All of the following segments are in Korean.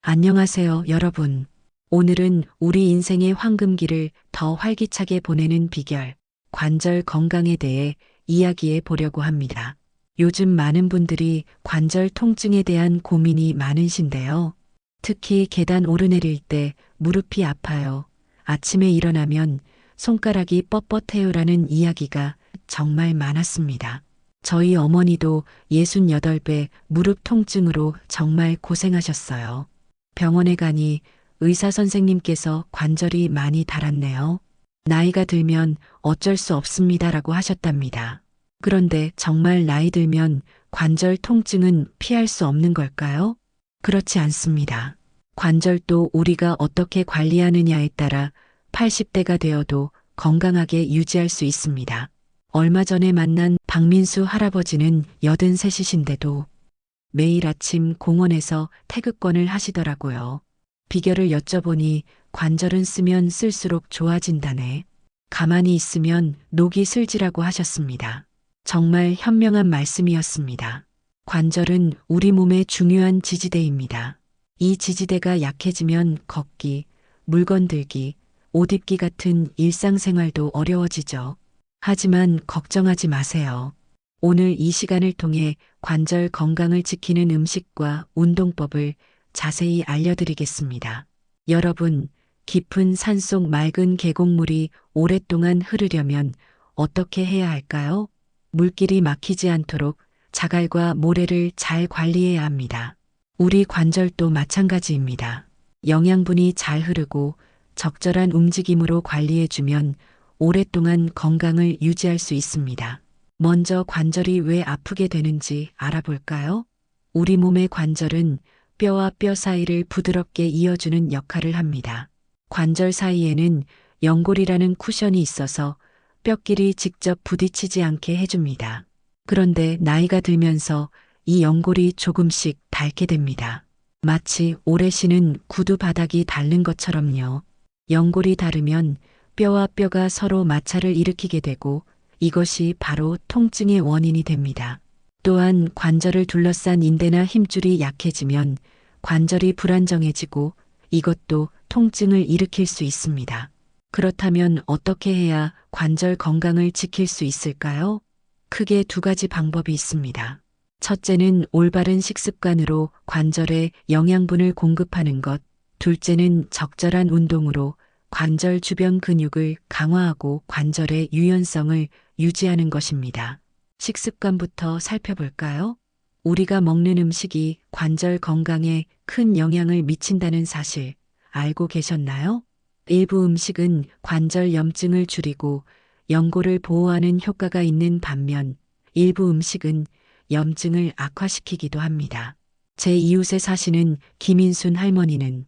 안녕하세요, 여러분. 오늘은 우리 인생의 황금기를 더 활기차게 보내는 비결, 관절 건강에 대해 이야기해 보려고 합니다. 요즘 많은 분들이 관절 통증에 대한 고민이 많으신데요. 특히 계단 오르내릴 때 무릎이 아파요. 아침에 일어나면 손가락이 뻣뻣해요라는 이야기가 정말 많았습니다. 저희 어머니도 68배 무릎 통증으로 정말 고생하셨어요. 병원에 가니 의사 선생님께서 관절이 많이 닳았네요. 나이가 들면 어쩔 수 없습니다라고 하셨답니다. 그런데 정말 나이 들면 관절 통증은 피할 수 없는 걸까요? 그렇지 않습니다. 관절도 우리가 어떻게 관리하느냐에 따라 80대가 되어도 건강하게 유지할 수 있습니다. 얼마 전에 만난 박민수 할아버지는 83이신데도 매일 아침 공원에서 태극권을 하시더라고요. 비결을 여쭤보니 관절은 쓰면 쓸수록 좋아진다네. 가만히 있으면 녹이 슬지라고 하셨습니다. 정말 현명한 말씀이었습니다. 관절은 우리 몸의 중요한 지지대입니다. 이 지지대가 약해지면 걷기, 물건 들기, 옷 입기 같은 일상생활도 어려워지죠. 하지만 걱정하지 마세요. 오늘 이 시간을 통해 관절 건강을 지키는 음식과 운동법을 자세히 알려드리겠습니다. 여러분, 깊은 산속 맑은 계곡물이 오랫동안 흐르려면 어떻게 해야 할까요? 물길이 막히지 않도록 자갈과 모래를 잘 관리해야 합니다. 우리 관절도 마찬가지입니다. 영양분이 잘 흐르고 적절한 움직임으로 관리해주면 오랫동안 건강을 유지할 수 있습니다. 먼저 관절이 왜 아프게 되는지 알아볼까요? 우리 몸의 관절은 뼈와 뼈 사이를 부드럽게 이어주는 역할을 합니다. 관절 사이에는 연골이라는 쿠션이 있어서 뼈끼리 직접 부딪히지 않게 해줍니다. 그런데 나이가 들면서 이 연골이 조금씩 닳게 됩니다. 마치 오래 쉬는 구두 바닥이 닳는 것처럼요. 연골이 닳으면 뼈와 뼈가 서로 마찰을 일으키게 되고 이것이 바로 통증의 원인이 됩니다. 또한 관절을 둘러싼 인대나 힘줄이 약해지면 관절이 불안정해지고 이것도 통증을 일으킬 수 있습니다. 그렇다면 어떻게 해야 관절 건강을 지킬 수 있을까요? 크게 두 가지 방법이 있습니다. 첫째는 올바른 식습관으로 관절에 영양분을 공급하는 것, 둘째는 적절한 운동으로 관절 주변 근육을 강화하고 관절의 유연성을 유지하는 것입니다. 식습관부터 살펴볼까요? 우리가 먹는 음식이 관절 건강에 큰 영향을 미친다는 사실 알고 계셨나요? 일부 음식은 관절 염증을 줄이고 연골을 보호하는 효과가 있는 반면 일부 음식은 염증을 악화시키기도 합니다. 제 이웃에 사시는 김인순 할머니는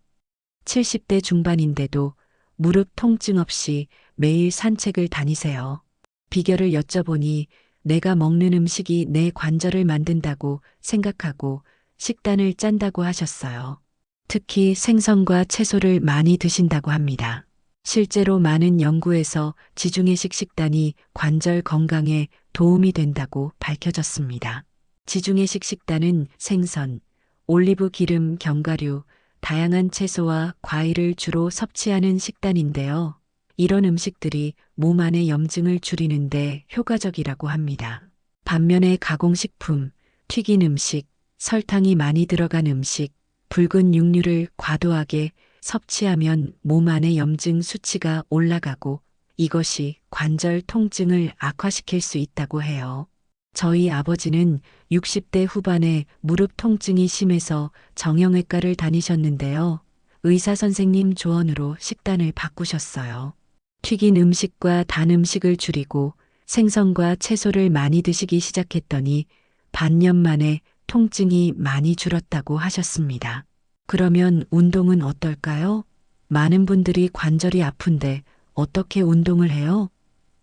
70대 중반인데도 무릎 통증 없이 매일 산책을 다니세요. 비결을 여쭤보니 내가 먹는 음식이 내 관절을 만든다고 생각하고 식단을 짠다고 하셨어요. 특히 생선과 채소를 많이 드신다고 합니다. 실제로 많은 연구에서 지중해식 식단이 관절 건강에 도움이 된다고 밝혀졌습니다. 지중해식 식단은 생선, 올리브 기름, 견과류, 다양한 채소와 과일을 주로 섭취하는 식단인데요. 이런 음식들이 몸 안의 염증을 줄이는데 효과적이라고 합니다. 반면에 가공식품, 튀긴 음식, 설탕이 많이 들어간 음식, 붉은 육류를 과도하게 섭취하면 몸 안의 염증 수치가 올라가고 이것이 관절 통증을 악화시킬 수 있다고 해요. 저희 아버지는 60대 후반에 무릎 통증이 심해서 정형외과를 다니셨는데요. 의사 선생님 조언으로 식단을 바꾸셨어요. 튀긴 음식과 단 음식을 줄이고 생선과 채소를 많이 드시기 시작했더니 반년 만에 통증이 많이 줄었다고 하셨습니다. 그러면 운동은 어떨까요? 많은 분들이 관절이 아픈데 어떻게 운동을 해요?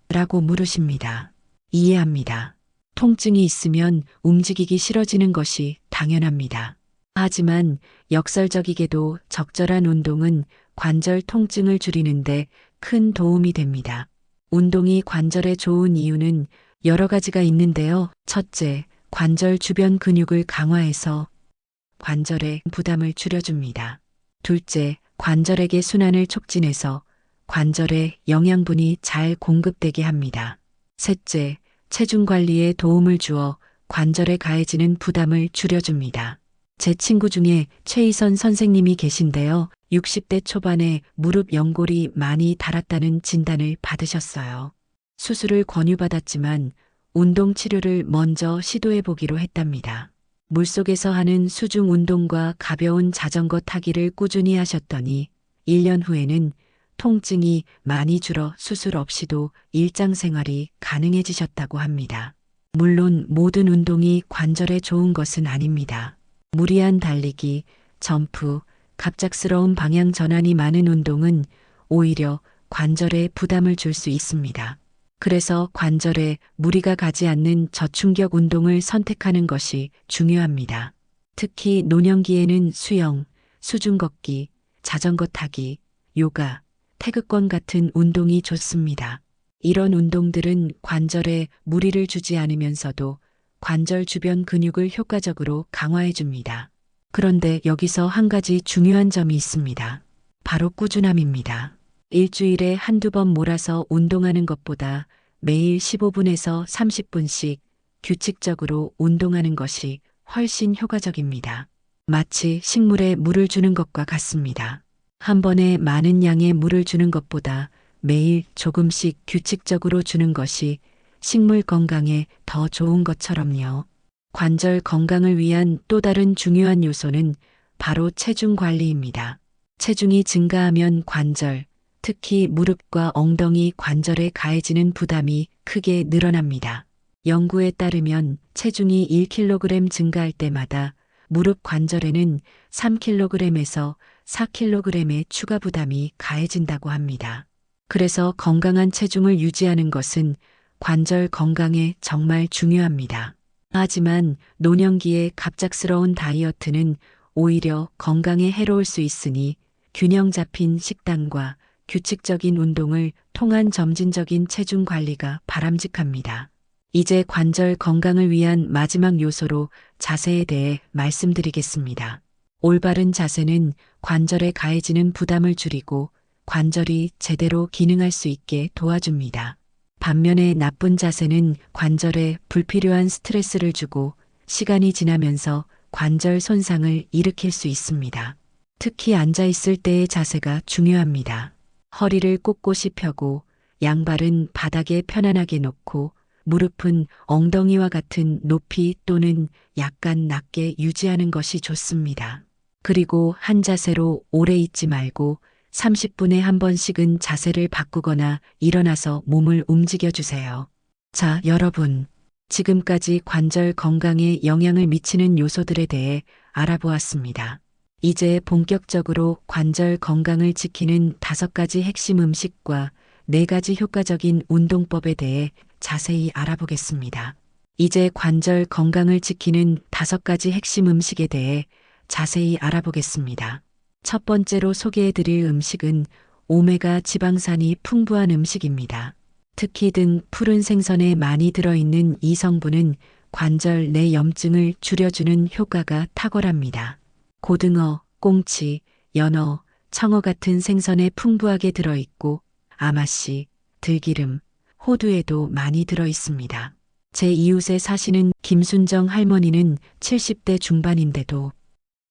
라고 물으십니다. 이해합니다. 통증이 있으면 움직이기 싫어지는 것이 당연합니다. 하지만 역설적이게도 적절한 운동은 관절 통증을 줄이는데 큰 도움이 됩니다. 운동이 관절에 좋은 이유는 여러 가지가 있는데요. 첫째, 관절 주변 근육을 강화해서 관절의 부담을 줄여줍니다. 둘째, 관절에게 순환을 촉진해서 관절에 영양분이 잘 공급되게 합니다. 셋째, 체중 관리에 도움을 주어 관절에 가해지는 부담을 줄여줍니다. 제 친구 중에 최희선 선생님이 계신데요. 60대 초반에 무릎 연골이 많이 닳았다는 진단을 받으셨어요. 수술을 권유받았지만 운동 치료를 먼저 시도해 보기로 했답니다. 물속에서 하는 수중 운동과 가벼운 자전거 타기를 꾸준히 하셨더니 1년 후에는 통증이 많이 줄어 수술 없이도 일상생활이 가능해지셨다고 합니다. 물론 모든 운동이 관절에 좋은 것은 아닙니다. 무리한 달리기, 점프, 갑작스러운 방향 전환이 많은 운동은 오히려 관절에 부담을 줄 수 있습니다. 그래서 관절에 무리가 가지 않는 저충격 운동을 선택하는 것이 중요합니다. 특히 노년기에는 수영, 수중 걷기, 자전거 타기, 요가, 태극권 같은 운동이 좋습니다. 이런 운동들은 관절에 무리를 주지 않으면서도 관절 주변 근육을 효과적으로 강화해 줍니다. 그런데 여기서 한 가지 중요한 점이 있습니다. 바로 꾸준함입니다. 일주일에 한두 번 몰아서 운동하는 것보다 매일 15분에서 30분씩 규칙적으로 운동하는 것이 훨씬 효과적입니다. 마치 식물에 물을 주는 것과 같습니다. 한 번에 많은 양의 물을 주는 것보다 매일 조금씩 규칙적으로 주는 것이 식물 건강에 더 좋은 것처럼요. 관절 건강을 위한 또 다른 중요한 요소는 바로 체중 관리입니다. 체중이 증가하면 관절, 특히 무릎과 엉덩이 관절에 가해지는 부담이 크게 늘어납니다. 연구에 따르면 체중이 1kg 증가할 때마다 무릎 관절에는 3kg에서 4kg의 추가 부담이 가해진다고 합니다. 그래서 건강한 체중을 유지하는 것은 관절 건강에 정말 중요합니다. 하지만 노년기에 갑작스러운 다이어트는 오히려 건강에 해로울 수 있으니 균형 잡힌 식단과 규칙적인 운동을 통한 점진적인 체중 관리가 바람직합니다. 이제 관절 건강을 위한 마지막 요소로 자세에 대해 말씀드리겠습니다. 올바른 자세는 관절에 가해지는 부담을 줄이고 관절이 제대로 기능할 수 있게 도와줍니다. 반면에 나쁜 자세는 관절에 불필요한 스트레스를 주고 시간이 지나면서 관절 손상을 일으킬 수 있습니다. 특히 앉아 있을 때의 자세가 중요합니다. 허리를 꼿꼿이 펴고 양발은 바닥에 편안하게 놓고 무릎은 엉덩이와 같은 높이 또는 약간 낮게 유지하는 것이 좋습니다. 그리고 한 자세로 오래 있지 말고 30분에 한 번씩은 자세를 바꾸거나 일어나서 몸을 움직여 주세요. 자, 여러분. 지금까지 관절 건강에 영향을 미치는 요소들에 대해 알아보았습니다. 이제 본격적으로 관절 건강을 지키는 5가지 핵심 음식과 4가지 효과적인 운동법에 대해 자세히 알아보겠습니다. 이제 관절 건강을 지키는 5가지 핵심 음식에 대해 자세히 알아보겠습니다. 첫 번째로 소개해 드릴 음식은 오메가 지방산이 풍부한 음식입니다. 특히 등 푸른 생선에 많이 들어있는 이 성분은 관절 내 염증을 줄여주는 효과가 탁월합니다. 고등어, 꽁치, 연어, 청어 같은 생선에 풍부하게 들어있고 아마씨, 들기름, 호두에도 많이 들어있습니다. 제 이웃에 사시는 김순정 할머니는 70대 중반인데도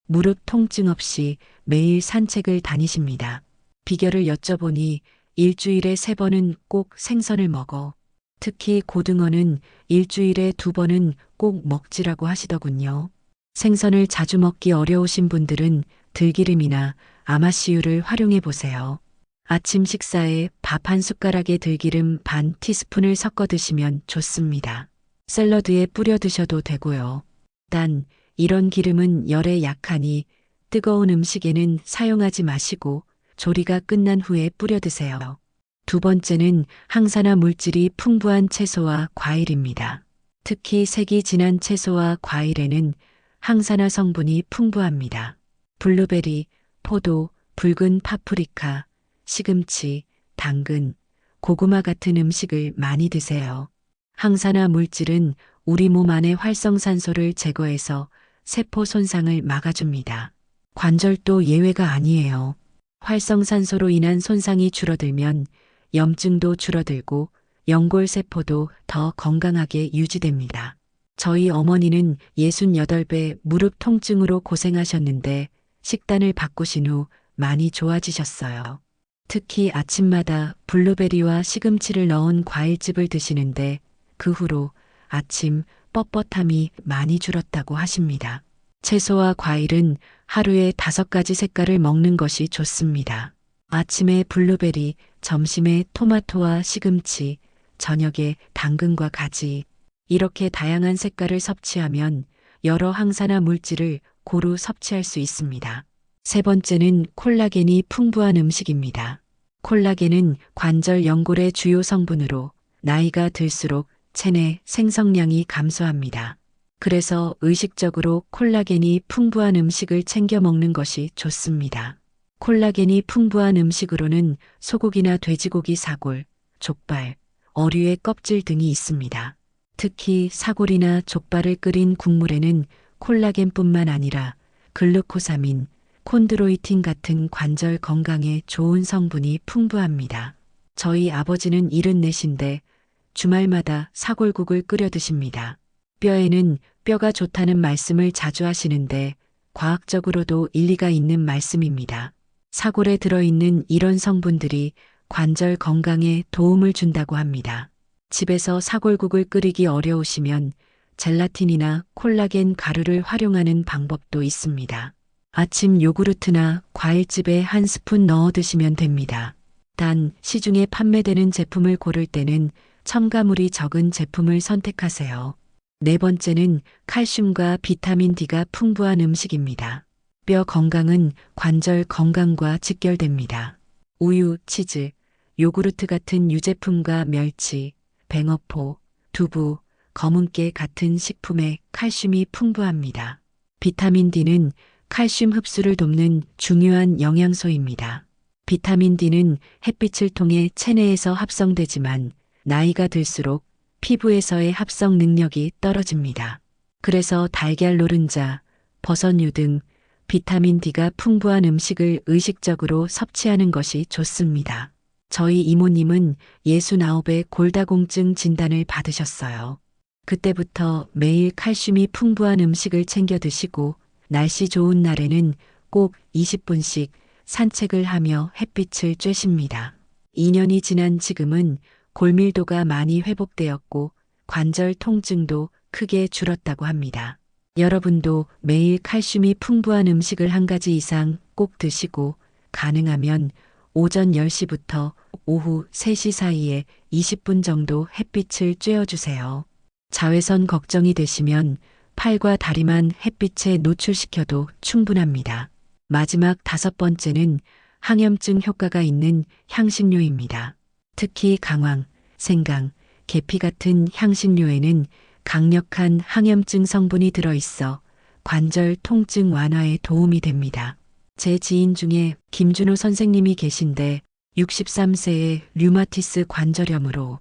무릎 통증 없이 매일 산책을 다니십니다. 비결을 여쭤보니 일주일에 3번은 꼭 생선을 먹어. 특히 고등어는 일주일에 2번은 꼭 먹지라고 하시더군요. 생선을 자주 먹기 어려우신 분들은 들기름이나 아마씨유를 활용해 보세요. 아침 식사에 밥 한 숟가락에 들기름 반 티스푼을 섞어 드시면 좋습니다. 샐러드에 뿌려 드셔도 되고요. 단, 이런 기름은 열에 약하니 뜨거운 음식에는 사용하지 마시고 조리가 끝난 후에 뿌려 드세요. 두 번째는 항산화 물질이 풍부한 채소와 과일입니다. 특히 색이 진한 채소와 과일에는 항산화 성분이 풍부합니다. 블루베리, 포도, 붉은 파프리카, 시금치, 당근, 고구마 같은 음식을 많이 드세요. 항산화 물질은 우리 몸 안의 활성산소를 제거해서 세포 손상을 막아줍니다. 관절도 예외가 아니에요. 활성산소로 인한 손상이 줄어들면 염증도 줄어들고 연골세포도 더 건강하게 유지됩니다. 저희 어머니는 68배 무릎 통증으로 고생하셨는데 식단을 바꾸신 후 많이 좋아지셨어요. 특히 아침마다 블루베리와 시금치를 넣은 과일즙을 드시는데 그 후로 아침 뻣뻣함이 많이 줄었다고 하십니다. 채소와 과일은 하루에 5가지 색깔을 먹는 것이 좋습니다. 아침에 블루베리, 점심에 토마토와 시금치, 저녁에 당근과 가지. 이렇게 다양한 색깔을 섭취하면 여러 항산화 물질을 고루 섭취할 수 있습니다. 세 번째는 콜라겐이 풍부한 음식입니다. 콜라겐은 관절 연골의 주요 성분으로 나이가 들수록 체내 생성량이 감소합니다. 그래서 의식적으로 콜라겐이 풍부한 음식을 챙겨 먹는 것이 좋습니다. 콜라겐이 풍부한 음식으로는 소고기나 돼지고기 사골, 족발, 어류의 껍질 등이 있습니다. 특히 사골이나 족발을 끓인 국물에는 콜라겐뿐만 아니라 글루코사민, 콘드로이틴 같은 관절 건강에 좋은 성분이 풍부합니다. 저희 아버지는 74인데 주말마다 사골국을 끓여 드십니다. 뼈에는 뼈가 좋다는 말씀을 자주 하시는데 과학적으로도 일리가 있는 말씀입니다. 사골에 들어있는 이런 성분들이 관절 건강에 도움을 준다고 합니다. 집에서 사골국을 끓이기 어려우시면 젤라틴이나 콜라겐 가루를 활용하는 방법도 있습니다. 아침 요구르트나 과일즙에 한 스푼 넣어 드시면 됩니다. 단, 시중에 판매되는 제품을 고를 때는 첨가물이 적은 제품을 선택하세요. 네 번째는 칼슘과 비타민 D가 풍부한 음식입니다. 뼈 건강은 관절 건강과 직결됩니다. 우유, 치즈, 요구르트 같은 유제품과 멸치, 뱅어포, 두부, 검은깨 같은 식품에 칼슘이 풍부합니다. 비타민 D는 칼슘 흡수를 돕는 중요한 영양소입니다. 비타민 D는 햇빛을 통해 체내에서 합성되지만 나이가 들수록 피부에서의 합성 능력이 떨어집니다. 그래서 달걀 노른자, 버섯류 등 비타민 D가 풍부한 음식을 의식적으로 섭취하는 것이 좋습니다. 저희 이모님은 69의 골다공증 진단을 받으셨어요. 그때부터 매일 칼슘이 풍부한 음식을 챙겨 드시고 날씨 좋은 날에는 꼭 20분씩 산책을 하며 햇빛을 쬐십니다. 2년이 지난 지금은 골밀도가 많이 회복되었고 관절 통증도 크게 줄었다고 합니다. 여러분도 매일 칼슘이 풍부한 음식을 한 가지 이상 꼭 드시고 가능하면 오전 10시부터 오후 3시 사이에 20분 정도 햇빛을 쬐어주세요. 자외선 걱정이 되시면 팔과 다리만 햇빛에 노출시켜도 충분합니다. 마지막 5번째는 항염증 효과가 있는 향신료입니다. 특히 강황, 생강, 계피 같은 향신료에는 강력한 항염증 성분이 들어있어 관절 통증 완화에 도움이 됩니다. 제 지인 중에 김준호 선생님이 계신데 63세의 류마티스 관절염으로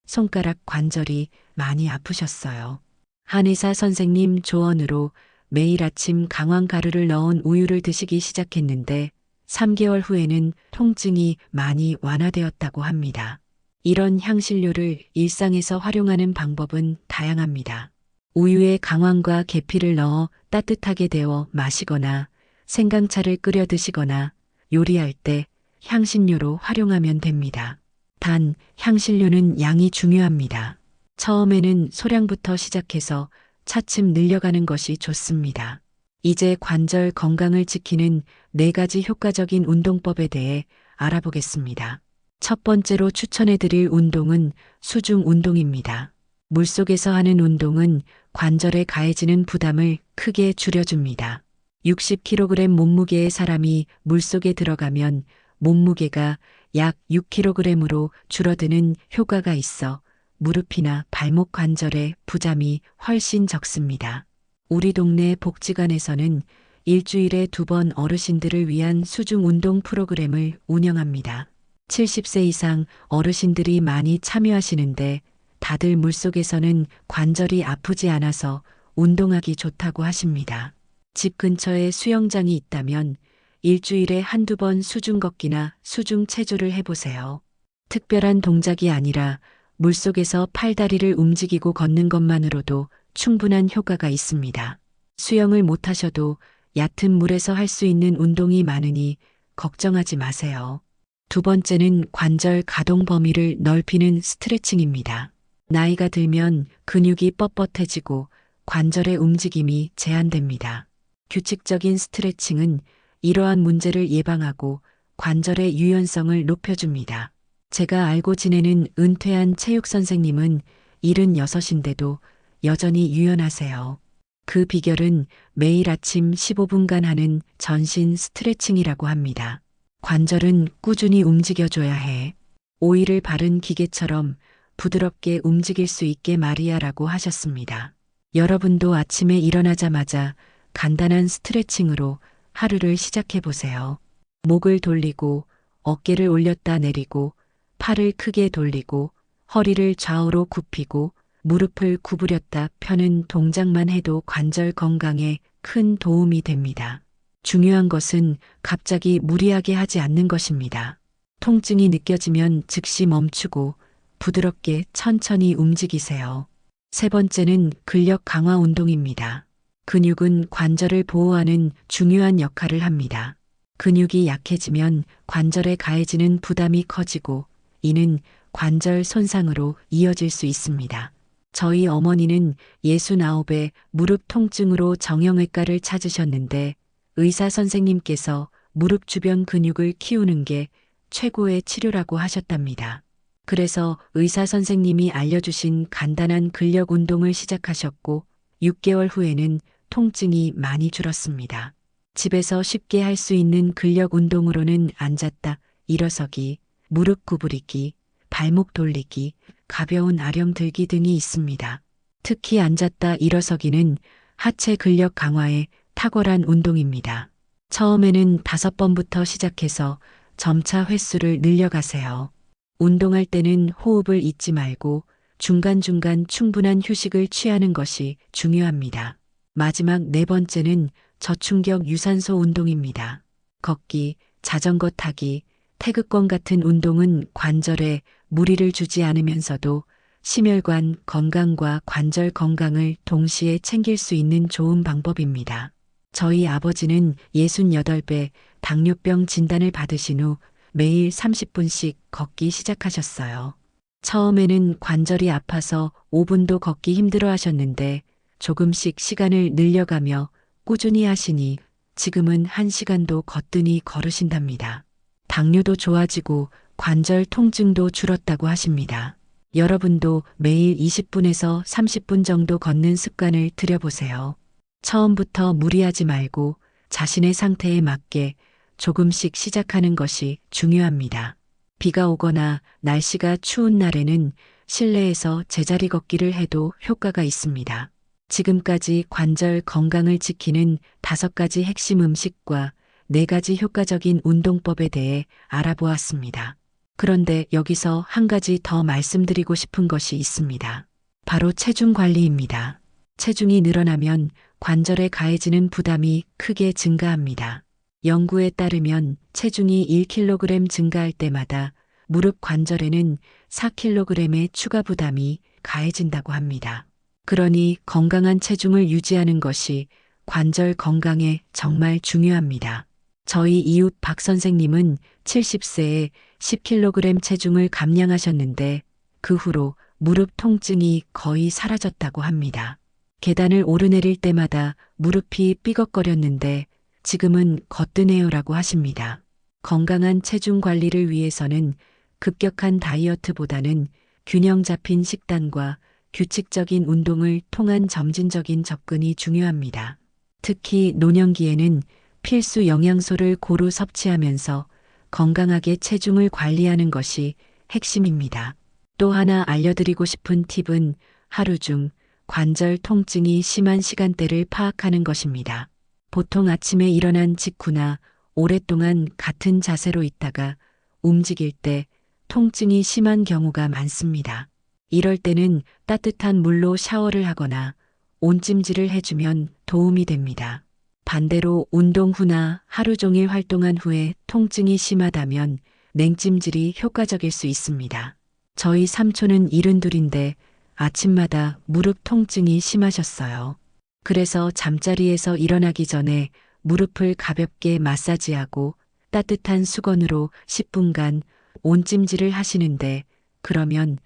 손가락 관절이 많이 아프셨어요. 한의사 선생님 조언으로 매일 아침 강황 가루를 넣은 우유를 드시기 시작했는데 3개월 후에는 통증이 많이 완화되었다고 합니다. 이런 향신료를 일상에서 활용하는 방법은 다양합니다. 우유에 강황과 계피를 넣어 따뜻하게 데워 마시거나 생강차를 끓여 드시거나 요리할 때 향신료로 활용하면 됩니다. 단, 향신료는 양이 중요합니다. 처음에는 소량부터 시작해서 차츰 늘려가는 것이 좋습니다. 이제 관절 건강을 지키는 4가지 효과적인 운동법에 대해 알아보겠습니다. 첫 번째로 추천해드릴 운동은 수중 운동입니다. 물속에서 하는 운동은 관절에 가해지는 부담을 크게 줄여줍니다. 60kg 몸무게의 사람이 물속에 들어가면 몸무게가 약 6kg으로 줄어드는 효과가 있어 무릎이나 발목 관절의 부담이 훨씬 적습니다. 우리 동네 복지관에서는 일주일에 2번 어르신들을 위한 수중 운동 프로그램을 운영합니다. 70세 이상 어르신들이 많이 참여하시는데 다들 물속에서는 관절이 아프지 않아서 운동하기 좋다고 하십니다. 집 근처에 수영장이 있다면 일주일에 한두 번 수중 걷기나 수중 체조를 해보세요. 특별한 동작이 아니라 물속에서 팔다리를 움직이고 걷는 것만으로도 충분한 효과가 있습니다. 수영을 못하셔도 얕은 물에서 할 수 있는 운동이 많으니 걱정하지 마세요. 두 번째는 관절 가동 범위를 넓히는 스트레칭입니다. 나이가 들면 근육이 뻣뻣해지고 관절의 움직임이 제한됩니다. 규칙적인 스트레칭은 이러한 문제를 예방하고 관절의 유연성을 높여줍니다. 제가 알고 지내는 은퇴한 체육 선생님은 76인데도 여전히 유연하세요. 그 비결은 매일 아침 15분간 하는 전신 스트레칭이라고 합니다. 관절은 꾸준히 움직여줘야 해. 오일을 바른 기계처럼 부드럽게 움직일 수 있게 말이야라고 하셨습니다. 여러분도 아침에 일어나자마자 간단한 스트레칭으로 하루를 시작해 보세요. 목을 돌리고 어깨를 올렸다 내리고 팔을 크게 돌리고 허리를 좌우로 굽히고 무릎을 구부렸다 펴는 동작만 해도 관절 건강에 큰 도움이 됩니다. 중요한 것은 갑자기 무리하게 하지 않는 것입니다. 통증이 느껴지면 즉시 멈추고 부드럽게 천천히 움직이세요. 세 번째는 근력 강화 운동입니다. 근육은 관절을 보호하는 중요한 역할을 합니다. 근육이 약해지면 관절에 가해지는 부담이 커지고 이는 관절 손상으로 이어질 수 있습니다. 저희 어머니는 69에 무릎 통증으로 정형외과를 찾으셨는데 의사 선생님께서 무릎 주변 근육을 키우는 게 최고의 치료라고 하셨답니다. 그래서 의사 선생님이 알려주신 간단한 근력 운동을 시작하셨고 6개월 후에는 통증이 많이 줄었습니다. 집에서 쉽게 할 수 있는 근력 운동으로는 앉았다, 일어서기, 무릎 구부리기, 발목 돌리기, 가벼운 아령 들기 등이 있습니다. 특히 앉았다 일어서기는 하체 근력 강화에 탁월한 운동입니다. 처음에는 5번부터 시작해서 점차 횟수를 늘려가세요. 운동할 때는 호흡을 잊지 말고 중간중간 충분한 휴식을 취하는 것이 중요합니다. 마지막 네 번째는 저충격 유산소 운동입니다. 걷기, 자전거 타기, 태극권 같은 운동은 관절에 무리를 주지 않으면서도 심혈관 건강과 관절 건강을 동시에 챙길 수 있는 좋은 방법입니다. 저희 아버지는 68배 당뇨병 진단을 받으신 후 매일 30분씩 걷기 시작하셨어요. 처음에는 관절이 아파서 5분도 걷기 힘들어 하셨는데 조금씩 시간을 늘려가며 꾸준히 하시니 지금은 1시간도 거뜬히 걸으신답니다. 당뇨도 좋아지고 관절 통증도 줄었다고 하십니다. 여러분도 매일 20분에서 30분 정도 걷는 습관을 들여보세요. 처음부터 무리하지 말고 자신의 상태에 맞게 조금씩 시작하는 것이 중요합니다. 비가 오거나 날씨가 추운 날에는 실내에서 제자리 걷기를 해도 효과가 있습니다. 지금까지 관절 건강을 지키는 5가지 핵심 음식과 4가지 효과적인 운동법에 대해 알아보았습니다. 그런데 여기서 한 가지 더 말씀드리고 싶은 것이 있습니다. 바로 체중 관리입니다. 체중이 늘어나면 관절에 가해지는 부담이 크게 증가합니다. 연구에 따르면 체중이 1kg 증가할 때마다 무릎 관절에는 4kg의 추가 부담이 가해진다고 합니다. 그러니 건강한 체중을 유지하는 것이 관절 건강에 정말 중요합니다. 저희 이웃 박 선생님은 70세에 10kg 체중을 감량하셨는데 그 후로 무릎 통증이 거의 사라졌다고 합니다. 계단을 오르내릴 때마다 무릎이 삐걱거렸는데 지금은 거뜬해요라고 하십니다. 건강한 체중 관리를 위해서는 급격한 다이어트보다는 균형 잡힌 식단과 규칙적인 운동을 통한 점진적인 접근이 중요합니다. 특히 노년기에는 필수 영양소를 고루 섭취하면서 건강하게 체중을 관리하는 것이 핵심입니다. 또 하나 알려드리고 싶은 팁은 하루 중 관절 통증이 심한 시간대를 파악하는 것입니다. 보통 아침에 일어난 직후나 오랫동안 같은 자세로 있다가 움직일 때 통증이 심한 경우가 많습니다. 이럴 때는 따뜻한 물로 샤워를 하거나 온찜질을 해주면 도움이 됩니다. 반대로 운동 후나 하루 종일 활동한 후에 통증이 심하다면 냉찜질이 효과적일 수 있습니다. 저희 삼촌은 72인데 아침마다 무릎 통증이 심하셨어요. 그래서 잠자리에서 일어나기 전에 무릎을 가볍게 마사지하고 따뜻한 수건으로 10분간 온찜질을 하시는데 그러면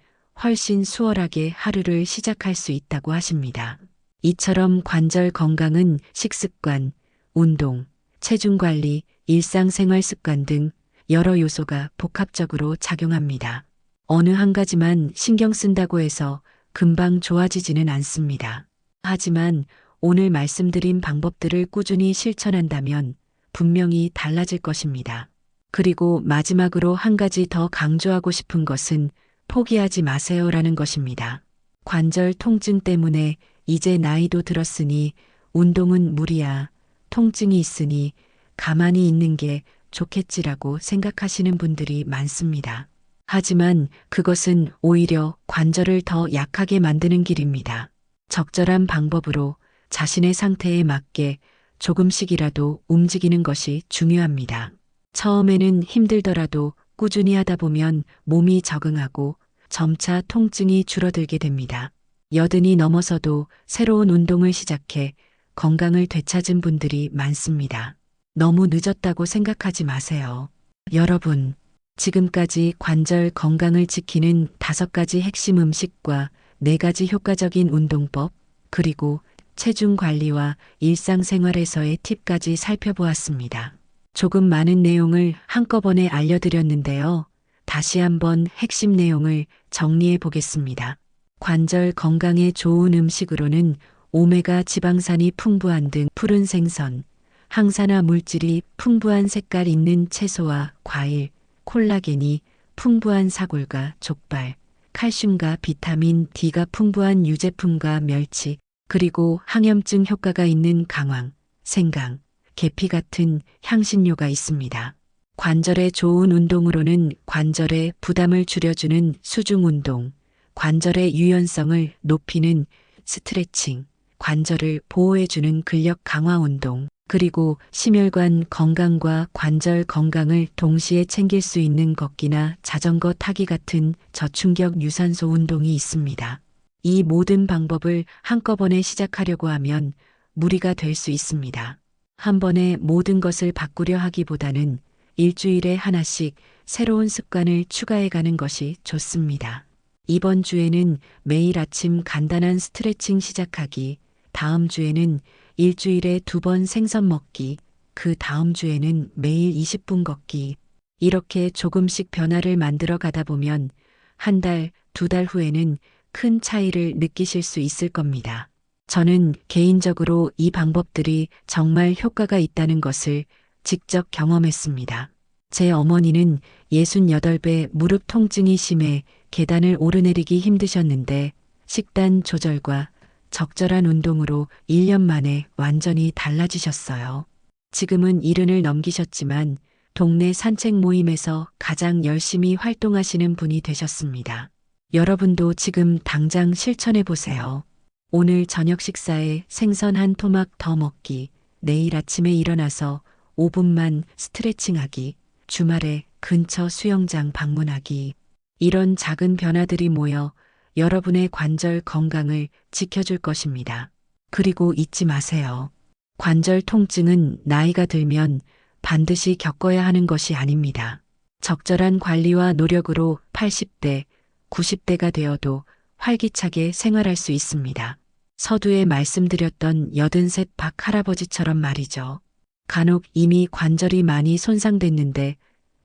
훨씬 수월하게 하루를 시작할 수 있다고 하십니다. 이처럼 관절 건강은 식습관, 운동, 체중 관리, 일상생활 습관 등 여러 요소가 복합적으로 작용합니다. 어느 한 가지만 신경 쓴다고 해서 금방 좋아지지는 않습니다. 하지만 오늘 말씀드린 방법들을 꾸준히 실천한다면 분명히 달라질 것입니다. 그리고 마지막으로 한 가지 더 강조하고 싶은 것은 포기하지 마세요라는 것입니다. 관절 통증 때문에 이제 나이도 들었으니 운동은 무리야, 통증이 있으니 가만히 있는 게 좋겠지라고 생각하시는 분들이 많습니다. 하지만 그것은 오히려 관절을 더 약하게 만드는 길입니다. 적절한 방법으로 자신의 상태에 맞게 조금씩이라도 움직이는 것이 중요합니다. 처음에는 힘들더라도 꾸준히 하다 보면 몸이 적응하고 점차 통증이 줄어들게 됩니다. 80이 넘어서도 새로운 운동을 시작해 건강을 되찾은 분들이 많습니다. 너무 늦었다고 생각하지 마세요. 여러분, 지금까지 관절 건강을 지키는 5가지 핵심 음식과 4가지 효과적인 운동법, 그리고 체중 관리와 일상생활에서의 팁까지 살펴보았습니다. 조금 많은 내용을 한꺼번에 알려드렸는데요. 다시 한번 핵심 내용을 정리해 보겠습니다. 관절 건강에 좋은 음식으로는 오메가 지방산이 풍부한 등 푸른 생선, 항산화 물질이 풍부한 색깔 있는 채소와 과일, 콜라겐이 풍부한 사골과 족발, 칼슘과 비타민 D가 풍부한 유제품과 멸치, 그리고 항염증 효과가 있는 강황, 생강, 계피 같은 향신료가 있습니다. 관절에 좋은 운동으로는 관절의 부담을 줄여주는 수중 운동, 관절의 유연성을 높이는 스트레칭, 관절을 보호해주는 근력 강화 운동, 그리고 심혈관 건강과 관절 건강을 동시에 챙길 수 있는 걷기나 자전거 타기 같은 저충격 유산소 운동이 있습니다. 이 모든 방법을 한꺼번에 시작하려고 하면 무리가 될 수 있습니다. 한 번에 모든 것을 바꾸려 하기보다는 일주일에 하나씩 새로운 습관을 추가해 가는 것이 좋습니다. 이번 주에는 매일 아침 간단한 스트레칭 시작하기, 다음 주에는 일주일에 2번 생선 먹기, 그 다음 주에는 매일 20분 걷기, 이렇게 조금씩 변화를 만들어 가다 보면 한 달, 2달 후에는 큰 차이를 느끼실 수 있을 겁니다. 저는 개인적으로 이 방법들이 정말 효과가 있다는 것을 직접 경험했습니다. 제 어머니는 68배 무릎 통증이 심해 계단을 오르내리기 힘드셨는데 식단 조절과 적절한 운동으로 1년 만에 완전히 달라지셨어요. 지금은 70을 넘기셨지만 동네 산책 모임에서 가장 열심히 활동하시는 분이 되셨습니다. 여러분도 지금 당장 실천해 보세요. 오늘 저녁 식사에 생선 한 토막 더 먹기, 내일 아침에 일어나서 5분만 스트레칭하기, 주말에 근처 수영장 방문하기. 이런 작은 변화들이 모여 여러분의 관절 건강을 지켜줄 것입니다. 그리고 잊지 마세요. 관절 통증은 나이가 들면 반드시 겪어야 하는 것이 아닙니다. 적절한 관리와 노력으로 80대, 90대가 되어도 활기차게 생활할 수 있습니다. 서두에 말씀드렸던 83 박 할아버지처럼 말이죠. 간혹 이미 관절이 많이 손상됐는데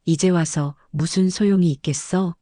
이제 와서 무슨 소용이 있겠어?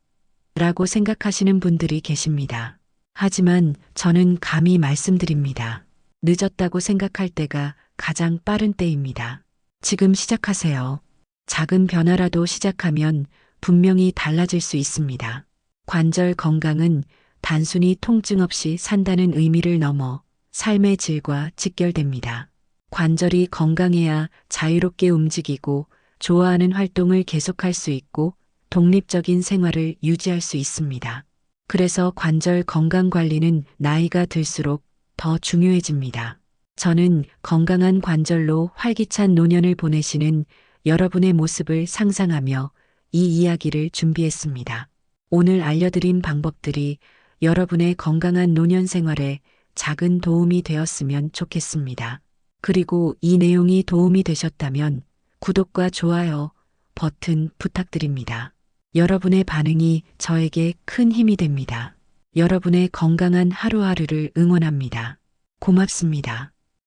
라고 생각하시는 분들이 계십니다. 하지만 저는 감히 말씀드립니다. 늦었다고 생각할 때가 가장 빠른 때입니다. 지금 시작하세요. 작은 변화라도 시작하면 분명히 달라질 수 있습니다. 관절 건강은 단순히 통증 없이 산다는 의미를 넘어 삶의 질과 직결됩니다. 관절이 건강해야 자유롭게 움직이고 좋아하는 활동을 계속할 수 있고 독립적인 생활을 유지할 수 있습니다. 그래서 관절 건강 관리는 나이가 들수록 더 중요해집니다. 저는 건강한 관절로 활기찬 노년을 보내시는 여러분의 모습을 상상하며 이 이야기를 준비했습니다. 오늘 알려드린 방법들이 여러분의 건강한 노년 생활에 작은 도움이 되었으면 좋겠습니다. 그리고 이 내용이 도움이 되셨다면 구독과 좋아요 버튼 부탁드립니다. 여러분의 반응이 저에게 큰 힘이 됩니다. 여러분의 건강한 하루하루를 응원합니다. 고맙습니다.